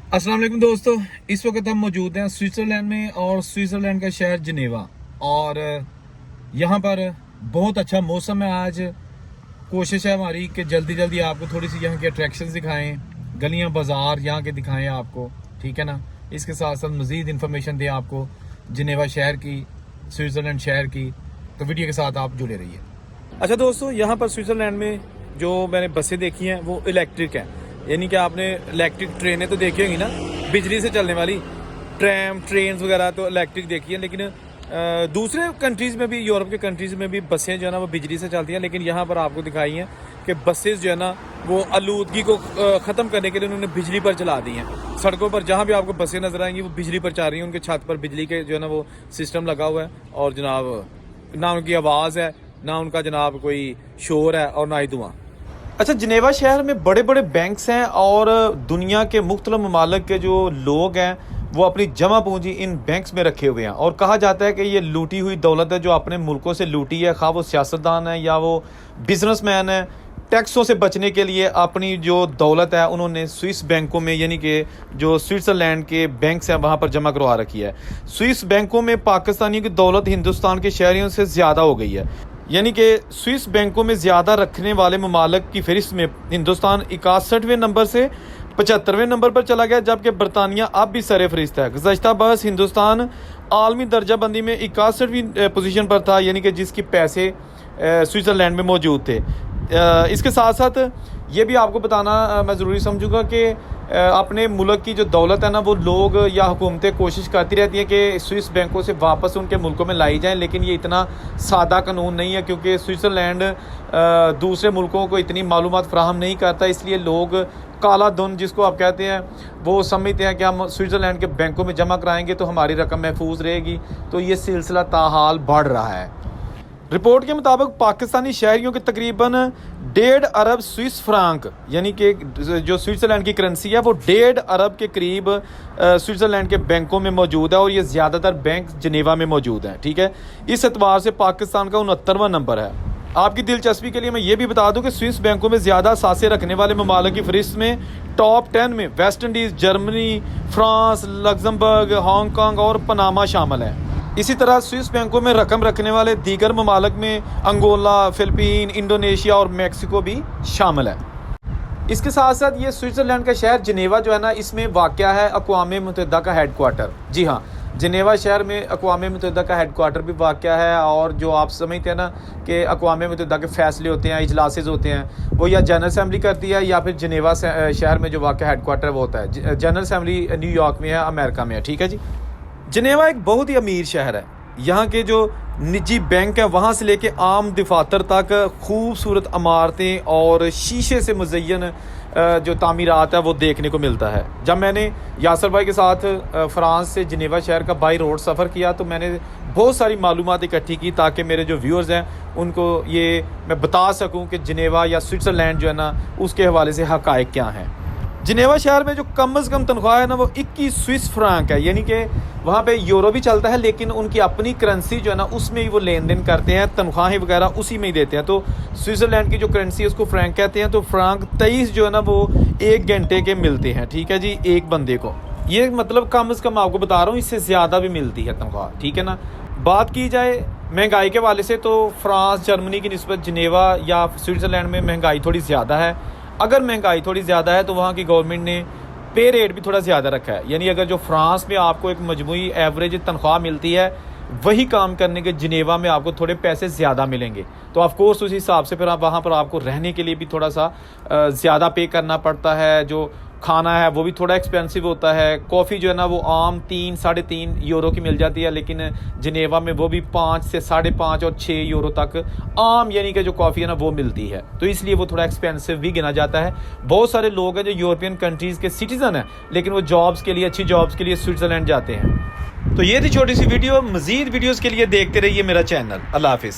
अस्सलाम वालेकुम दोस्तों, इस वक्त हम मौजूद हैं स्विट्ज़रलैंड में और स्विट्ज़रलैंड का शहर जिनेवा। और यहाँ पर बहुत अच्छा मौसम है आज। कोशिश है हमारी कि जल्दी जल्दी आपको थोड़ी सी यहाँ की अट्रैक्शंस दिखाएं, गलियाँ बाज़ार यहाँ के दिखाएं आपको, ठीक है ना। इसके साथ साथ मज़ीद इन्फॉर्मेशन दें आपको जिनेवा शहर की, स्विट्ज़रलैंड शहर की। तो वीडियो के साथ आप जुड़े रहिए। अच्छा दोस्तों, यहाँ पर स्विट्ज़रलैंड में जो मैंने बसें देखी हैं वो इलेक्ट्रिक हैं, यानी कि आपने इलेक्ट्रिक ट्रेनें तो देखी होंगी ना, बिजली से चलने वाली ट्रैम ट्रेन वगैरह तो इलेक्ट्रिक देखी है। लेकिन दूसरे कंट्रीज़ में भी, यूरोप के कंट्रीज़ में भी बसें जो है ना वो बिजली से चलती हैं। लेकिन यहाँ पर आपको दिखाई हैं कि बसेस जो है ना वो आलूदगी को ख़त्म करने के लिए उन्होंने बिजली पर चला दी हैं। सड़कों पर जहाँ भी आपको बसें नज़र आएंगी वो बिजली पर चल रही हैं, उनके छत पर बिजली के जो है ना वो सिस्टम लगा हुआ है। और जनाब ना उनकी आवाज़ है, ना उनका जनाब कोई शोर है और ना ही धुआं। अच्छा, जिनेवा शहर में बड़े बड़े बैंक्स हैं और दुनिया के मुख्तलिफ ममालिक के जो लोग हैं वो अपनी जमा पूंजी इन बैंक्स में रखे हुए हैं। और कहा जाता है कि ये लूटी हुई दौलत है जो अपने मुल्कों से लूटी है, खा वो सियासतदान है या वो बिजनेसमैन है। टैक्सों से बचने के लिए अपनी जो दौलत है उन्होंने स्विस बैंकों में, यानी कि जो स्विट्ज़रलैंड के बैंक्स हैं वहाँ पर जमा करवा रखी है। स्विस बैंकों में पाकिस्तानियों की दौलत हिंदुस्तान के शहरियों से ज़्यादा हो गई है, यानी कि स्विस बैंकों में ज़्यादा रखने वाले ममालिक की फहरिस्त में हिंदुस्तान 61वें नंबर से 75वें नंबर पर चला गया, जबकि बरतानिया अब भी सर फहरिस्त है। गुज़श्ता बरस हिंदुस्तान आलमी दर्जा बंदी में 61वीं पोजीशन पर था, यानी कि जिसकी पैसे स्विट्ज़रलैंड में मौजूद थे। इसके साथ साथ ये भी आपको बताना मैं ज़रूरी समझूंगा कि अपने मुल्क की जो दौलत है ना वो लोग या हुकूमतें कोशिश करती रहती हैं कि स्विस बैंकों से वापस उनके मुल्कों में लाई जाएं, लेकिन ये इतना सादा कानून नहीं है, क्योंकि स्विट्ज़रलैंड दूसरे मुल्कों को इतनी मालूमात फराहम नहीं करता। इसलिए लोग काला धन जिसको आप कहते हैं वो समझते हैं कि हम स्विट्ज़रलैंड के बैंकों में जमा कराएंगे तो हमारी रकम महफूज रहेगी। तो ये सिलसिला ताहाल बढ़ रहा है। रिपोर्ट के मुताबिक पाकिस्तानी शहरियों के तकरीबन 1.5 अरब स्विस फ्रांक, यानी कि जो स्विट्ज़रलैंड की करेंसी है वो 1.5 अरब के करीब स्विट्ज़रलैंड के बैंकों में मौजूद है। और ये ज़्यादातर बैंक जिनेवा में मौजूद हैं, ठीक है। इस एतबार से पाकिस्तान का 69वां नंबर है। आपकी दिलचस्पी के लिए मैं ये भी बता दूं कि स्विस बैंकों में ज़्यादा सासे रखने वाले ममालिक की फहरिस्त में टॉप 10 में West Indies, Germany, France, Luxembourg, Hong Kong और पनामा शामिल है। इसी तरह स्विस बैंकों में रकम रखने वाले दीगर ममालिक में अंगोला, फिलिपीन, इंडोनेशिया और मैक्सिको भी शामिल है। इसके साथ साथ ये स्विट्ज़रलैंड का शहर जिनेवा जो है ना, इसमें वाक़या है अक़वाम मुत्तहिदा का हेडक्वार्टर। जी हाँ, जिनेवा शहर में अक़वाम मुत्तहिदा का हेडक्वार्टर भी वाक़या है। और जो आप समझते हैं ना कि अक़वाम मुत्तहिदा के फ़ैसले होते हैं, इजलासेस होते हैं, वो या जनरल असम्बली करती है या फिर जिनेवा शहर में जो वाक़या हेडक्वार्टर वो होता है। जनरल असम्बली न्यूयॉर्क में है, अमेरिका में है, ठीक है जी। जिनेवा एक बहुत ही अमीर शहर है। यहाँ के जो निजी बैंक है वहाँ से लेके आम दफातर तक खूबसूरत इमारतें और शीशे से मुज़य्यन जो तामीरात है वो देखने को मिलता है। जब मैंने यासर भाई के साथ फ्रांस से जिनेवा शहर का बाई रोड सफ़र किया तो मैंने बहुत सारी मालूमात इकट्ठी की ताकि मेरे जो व्यूअर्स हैं उनको ये मैं बता सकूँ कि जिनेवा या स्विट्ज़रलैंड जो है ना उसके हवाले से हक़ाइक़ क्या हैं। जिनेवा शहर में जो कम से कम तनख्वाह है ना वो 21 स्विस फ्रांक है, यानी कि वहाँ पे यूरो भी चलता है लेकिन उनकी अपनी करेंसी जो है ना उसमें ही वो लेन देन करते हैं, तनख्वाहें वगैरह उसी में ही देते हैं। तो स्विट्ज़रलैंड की जो करेंसी है उसको फ्रैंक कहते हैं। तो फ्रांक 23 जो है ना वो 1 घंटे के मिलते हैं, ठीक है जी, एक बंदे को। ये मतलब कम से कम आपको बता रहा हूँ, इससे ज़्यादा भी मिलती है तनख्वाह, ठीक है ना। बात की जाए महंगाई के वाले से तो फ्रांस, जर्मनी की निस्बत जिनेवा या स्विट्ज़रलैंड में महंगाई थोड़ी ज़्यादा है। अगर महंगाई थोड़ी ज़्यादा है तो वहाँ की गवर्नमेंट ने पे रेट भी थोड़ा ज़्यादा रखा है, यानी अगर जो फ्रांस में आपको एक मजमूई एवरेज तनख्वाह मिलती है वही काम करने के जिनेवा में आपको थोड़े पैसे ज़्यादा मिलेंगे। तो ऑफ कोर्स उस हिसाब से फिर आप वहाँ पर आपको रहने के लिए भी थोड़ा सा ज़्यादा पे करना पड़ता है। जो खाना है वो भी थोड़ा एक्सपेंसिव होता है। कॉफ़ी जो है ना वो आम 3 साढ़े 3 यूरो की मिल जाती है, लेकिन जिनेवा में वो भी 5 से 5.5 और 6 यूरो तक आम यानी कि जो कॉफ़ी है ना वो मिलती है। तो इसलिए वो थोड़ा एक्सपेंसिव भी गिना जाता है। बहुत सारे लोग हैं जो यूरोपियन कंट्रीज़ के सिटीज़न हैं लेकिन वो जॉब्स के लिए, अच्छी जॉब्स के लिए स्विट्ज़रलैंड जाते हैं। तो ये थी छोटी सी वीडियो। मज़ीद वीडियोज़ के लिए देखते रहिए मेरा चैनल। अल्लाह हाफिज़।